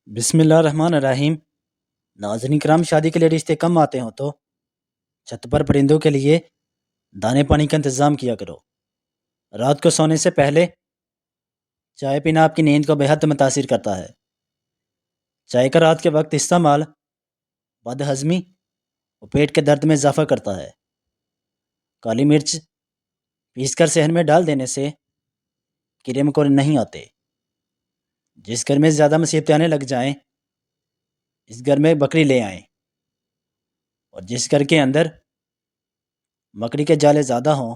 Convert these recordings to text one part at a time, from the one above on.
بسم اللہ الرحمن الرحیم۔ ناظرین کرام، شادی کے لیے رشتے کم آتے ہوں تو چھت پر پرندوں کے لیے دانے پانی کا انتظام کیا کرو۔ رات کو سونے سے پہلے چائے پینا آپ کی نیند کو بے حد متاثر کرتا ہے۔ چائے کا رات کے وقت استعمال بد ہضمی اور پیٹ کے درد میں اضافہ کرتا ہے۔ کالی مرچ پیس کر صحن میں ڈال دینے سے کیڑے مکوڑے نہیں آتے۔ جس گھر میں زیادہ مصیبتیں آنے لگ جائیں اس گھر میں بکری لے آئیں، اور جس گھر کے اندر مکڑی کے جالے زیادہ ہوں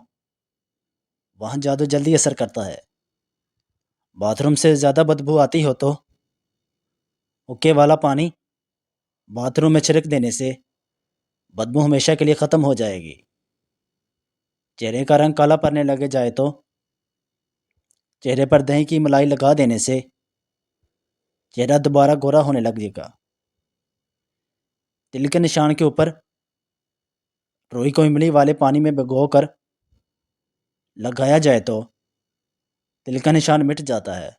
وہاں جادو جلدی اثر کرتا ہے۔ باتھ روم سے زیادہ بدبو آتی ہو تو حکے والا پانی باتھ روم میں چھڑک دینے سے بدبو ہمیشہ کے لیے ختم ہو جائے گی۔ چہرے کا رنگ کالا پڑنے لگے جائے تو چہرے پر دہی کی ملائی لگا دینے سے چہرہ دوبارہ گورا ہونے لگے گا۔ تل کے نشان کے اوپر روئی کو املی والے پانی میں بھگو کر لگایا جائے تو تل کا نشان مٹ جاتا ہے۔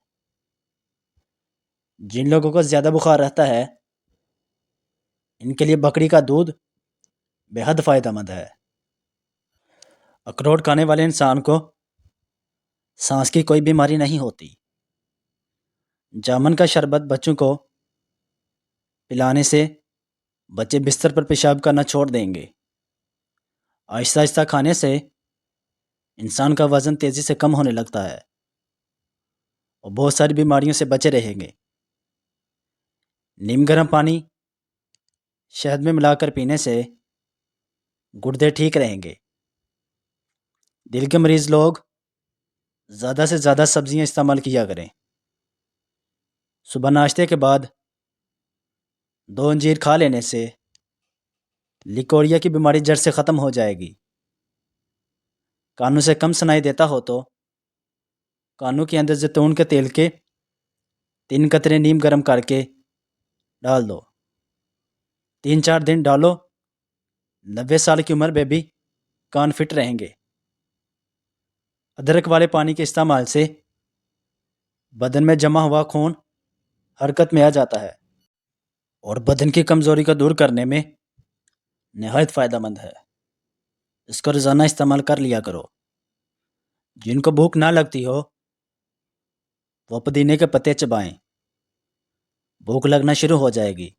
جن لوگوں کو زیادہ بخار رہتا ہے ان کے لیے بکری کا دودھ بے حد فائدہ مند ہے۔ اخروٹ کھانے والے انسان کو سانس کی کوئی بیماری نہیں ہوتی۔ جامن کا شربت بچوں کو پلانے سے بچے بستر پر پیشاب کرنا چھوڑ دیں گے۔ آہستہ آہستہ کھانے سے انسان کا وزن تیزی سے کم ہونے لگتا ہے اور بہت ساری بیماریوں سے بچے رہیں گے۔ نیم گرم پانی شہد میں ملا کر پینے سے گردے ٹھیک رہیں گے۔ دل کے مریض لوگ زیادہ سے زیادہ سبزیاں استعمال کیا کریں۔ صبح ناشتے کے بعد 2 انجیر کھا لینے سے لیکوریا کی بیماری جڑ سے ختم ہو جائے گی۔ کانوں سے کم سنائی دیتا ہو تو کانوں کے اندر زیتون کے تیل کے 3 قطرے نیم گرم کر کے ڈال دو۔ 3-4 دن ڈالو، 90 سال کی عمر میں بھی کان فٹ رہیں گے۔ ادرک والے پانی کے استعمال سے بدن میں جمع ہوا خون حرکت میں آ جاتا ہے اور بدن کی کمزوری کو دور کرنے میں نہایت فائدہ مند ہے۔ اس کو روزانہ استعمال کر لیا کرو۔ جن کو بھوک نہ لگتی ہو وہ پودینے کے پتے چبائیں، بھوک لگنا شروع ہو جائے گی۔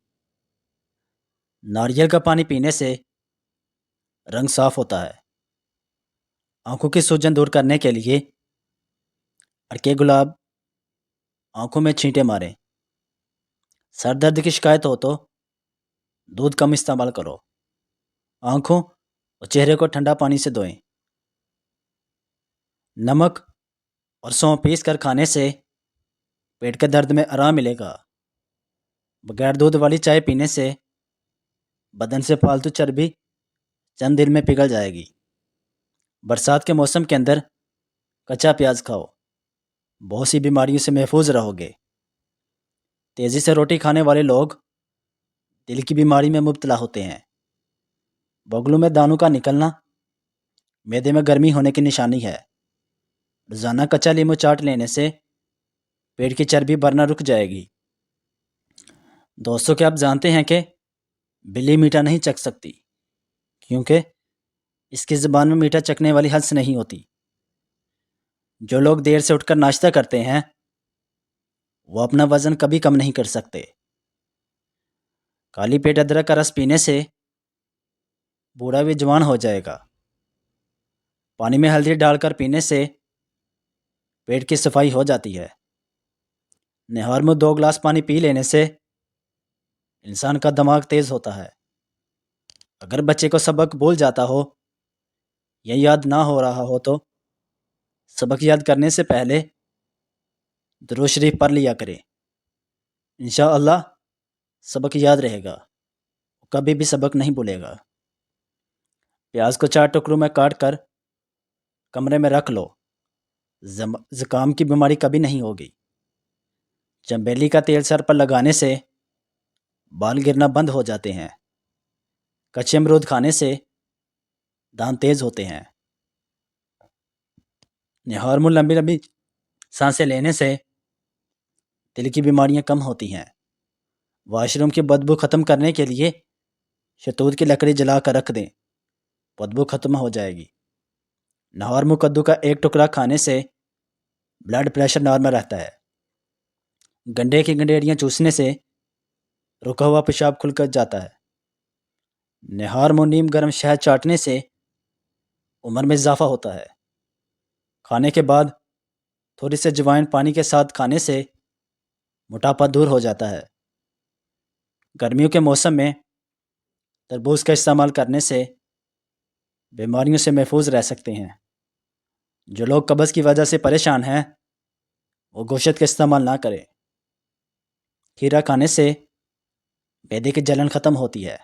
ناریل کا پانی پینے سے رنگ صاف ہوتا ہے۔ آنکھوں کی سوجن دور کرنے کے لیے ارکے گلاب آنکھوں میں چھینٹے ماریں۔ سر درد کی شکایت ہو تو دودھ کم استعمال کرو۔ آنکھوں اور چہرے کو ٹھنڈا پانی سے دھوئیں۔ نمک اور سونف پیس کر کھانے سے پیٹ کے درد میں آرام ملے گا۔ بغیر دودھ والی چائے پینے سے بدن سے فالتو چربی چند دن میں پگھل جائے گی۔ برسات کے موسم کے اندر کچا پیاز کھاؤ، بہت سی بیماریوں سے محفوظ رہو گے۔ تیزی سے روٹی کھانے والے لوگ دل کی بیماری میں مبتلا ہوتے ہیں۔ بغلوں میں دانوں کا نکلنا معدے میں گرمی ہونے کی نشانی ہے۔ روزانہ کچا لیمو چاٹ لینے سے پیٹ کی چربی بھرنا رک جائے گی۔ دوستوں، کیا آپ جانتے ہیں کہ بلی میٹھا نہیں چکھ سکتی کیونکہ اس کی زبان میں میٹھا چکھنے والی ہلس نہیں ہوتی۔ جو لوگ دیر سے اٹھ کر ناشتہ کرتے ہیں وہ اپنا وزن کبھی کم نہیں کر سکتے۔ کالی پیٹ ادرک کا رس پینے سے بوڑھا بھی جوان ہو جائے گا۔ پانی میں ہلدی ڈال کر پینے سے پیٹ کی صفائی ہو جاتی ہے۔ نہار میں 2 گلاس پانی پی لینے سے انسان کا دماغ تیز ہوتا ہے۔ اگر بچے کو سبق بھول جاتا ہو یا یاد نہ ہو رہا ہو تو سبق یاد کرنے سے پہلے درود شریف پڑھ لیا کرے۔ انشاءاللہ سبق یاد رہے گا، کبھی بھی سبق نہیں بھولے گا۔ پیاز کو 4 ٹکڑوں میں کاٹ کر کمرے میں رکھ لو، زکام کی بیماری کبھی نہیں ہوگی۔ چنبیلی کا تیل سر پر لگانے سے بال گرنا بند ہو جاتے ہیں۔ کچے امرود کھانے سے دانت تیز ہوتے ہیں۔ نہار میں لمبی سانسیں لینے سے دل کی بیماریاں کم ہوتی ہیں۔ واش روم کی بدبو ختم کرنے کے لیے شتوت کی لکڑی جلا کر رکھ دیں، بدبو ختم ہو جائے گی۔ نہار منہ کدو کا ایک ٹکڑا کھانے سے بلڈ پریشر نارمل رہتا ہے۔ گنڈے کی گنڈیریاں چوسنے سے رکا ہوا پیشاب کھل کر جاتا ہے۔ نہار منہ نیم گرم شہد چاٹنے سے عمر میں اضافہ ہوتا ہے۔ کھانے کے بعد تھوڑی سی جوائن پانی کے ساتھ کھانے سے موٹاپا دور ہو جاتا ہے۔ گرمیوں کے موسم میں تربوز کا استعمال کرنے سے بیماریوں سے محفوظ رہ سکتے ہیں۔ جو لوگ قبض کی وجہ سے پریشان ہیں وہ گوشت کا استعمال نہ کریں۔ کھیرا کھانے سے معدے کی جلن ختم ہوتی ہے۔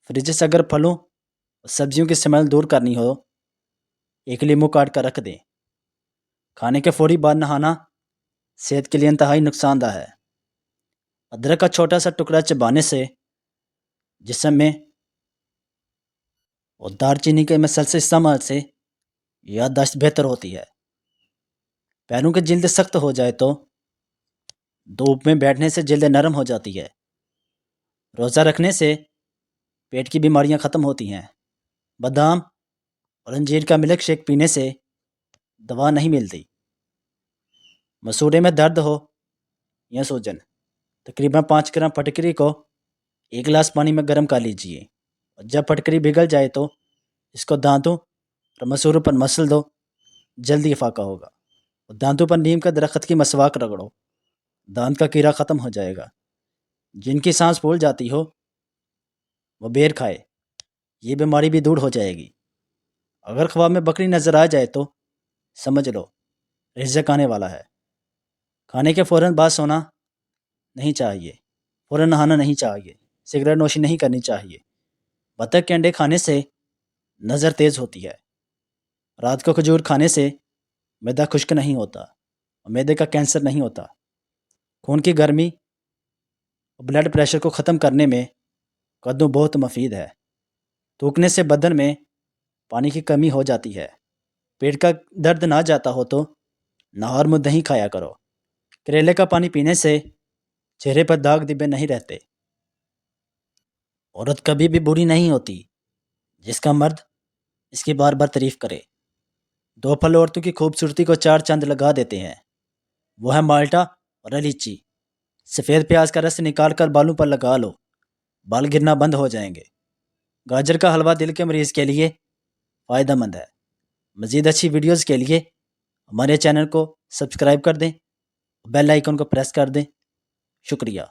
فریج سے اگر پھلوں اور سبزیوں کی سمیل دور کرنی ہو، ایک لیمو کاٹ کر رکھ دیں۔ کھانے کے فوری بعد نہانا صحت کے لیے انتہائی نقصان دہ ہے۔ ادرک کا چھوٹا سا ٹکڑا چبانے سے جسم میں اور دار چینی کے مسلسل استعمال سے یادداشت بہتر ہوتی ہے۔ پیروں کی جلد سخت ہو جائے تو دھوپ میں بیٹھنے سے جلد نرم ہو جاتی ہے۔ روزہ رکھنے سے پیٹ کی بیماریاں ختم ہوتی ہیں۔ بادام اور انجیر کا ملک شیک پینے سے دوا نہیں ملتی۔ مسوڑے میں درد ہو یا سوجن، تقریباً 5 گرام پھٹکری کو 1 گلاس پانی میں گرم کر لیجئے، اور جب پھٹکری پگھل جائے تو اس کو دانتوں اور مسوڑوں پر مسل دو، جلدی افاقہ ہوگا۔ اور دانتوں پر نیم کا درخت کی مسواک رگڑو، دانت کا کیڑا ختم ہو جائے گا۔ جن کی سانس پھول جاتی ہو وہ بیر کھائے، یہ بیماری بھی دور ہو جائے گی۔ اگر خواب میں بکری نظر آ جائے تو سمجھ لو رزق آنے والا ہے۔ کھانے کے فوراً بعد سونا نہیں چاہیے، فوراً نہانا نہیں چاہیے، سگریٹ نوشی نہیں کرنی چاہیے۔ بطخ کے انڈے کھانے سے نظر تیز ہوتی ہے۔ رات کو کھجور کھانے سے معدہ خشک نہیں ہوتا اور معدے کا کینسر نہیں ہوتا۔ خون کی گرمی اور بلڈ پریشر کو ختم کرنے میں کدو بہت مفید ہے۔ تھوکنے سے بدن میں پانی کی کمی ہو جاتی ہے۔ پیٹ کا درد نہ جاتا ہو تو نہار منہ دہی کھایا کرو۔ کریلے کا پانی پینے سے چہرے پر داغ دبے نہیں رہتے۔ عورت کبھی بھی بری نہیں ہوتی جس کا مرد اس کی بار بار تعریف کرے۔ 2 پھل عورتوں کی خوبصورتی کو 4 چاند لگا دیتے ہیں، وہ ہے مالٹا اور الیچی۔ سفید پیاز کا رس نکال کر بالوں پر لگا لو، بال گرنا بند ہو جائیں گے۔ گاجر کا حلوہ دل کے مریض کے لیے فائدہ مند ہے۔ مزید اچھی ویڈیوز کے لیے ہمارے چینل کو سبسکرائب کر دیں، بیل آئیکن کو پریس کر دیں۔ شکریہ۔